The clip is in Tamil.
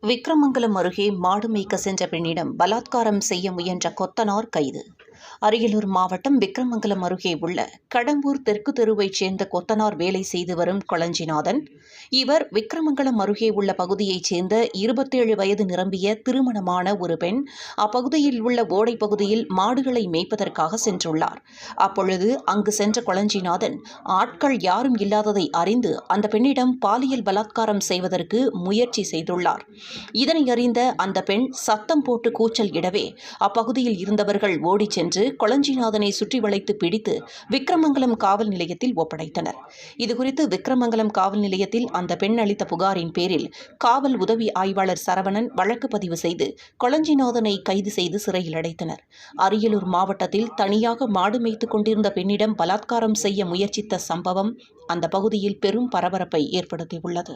விக்கிரமங்கலம் அருகே மாடு மேய்க்க சென்ற பெண்ணிடம் பலாத்காரம் செய்ய முயன்ற கொத்தனார் கைது. அரியலூர் மாவட்டம் விக்கிரமங்கலம் அருகே உள்ள கடம்பூர் தெற்கு தெருவைச் சேர்ந்த கொத்தனார் வேலை செய்து வரும் கொளஞ்சிநாதன். இவர் விக்கிரமங்கலம் அருகே உள்ள பகுதியைச் சேர்ந்த 27 வயது நிரம்பிய திருமணமான ஒரு பெண் அப்பகுதியில் உள்ள ஓடை பகுதியில் மாடுகளை மேய்ப்பதற்காக சென்றுள்ளார். அப்பொழுது அங்கு சென்ற கொளஞ்சிநாதன் ஆட்கள் யாரும் இல்லாததை அறிந்து அந்த பெண்ணிடம் பாலியல் பலாத்காரம் செய்வதற்கு முயற்சி செய்துள்ளார். இதனை அறிந்த அந்த பெண் சத்தம் போட்டு கூச்சல் இடவே அப்பகுதியில் இருந்தவர்கள் ஓடிச் சென்று கொளஞ்சிநாதனை சுற்றி வளைத்து பிடித்து விக்கிரமங்கலம் காவல் நிலையத்தில் ஒப்படைத்தனர். இதுகுறித்து விக்கிரமங்கலம் காவல் நிலையத்தில் அந்த பெண் அளித்த புகாரின் பேரில் காவல் உதவி ஆய்வாளர் சரவணன் வழக்கு பதிவு செய்து கொளஞ்சிநாதனை கைது செய்து சிறையில் அடைத்தனர். அரியலூர் மாவட்டத்தில் தனியாக மாடு மேய்த்துக் கொண்டிருந்த பெண்ணிடம் பலாத்காரம் செய்ய முயற்சித்த சம்பவம் அந்த பகுதியில் பெரும் பரபரப்பை ஏற்படுத்தியுள்ளது.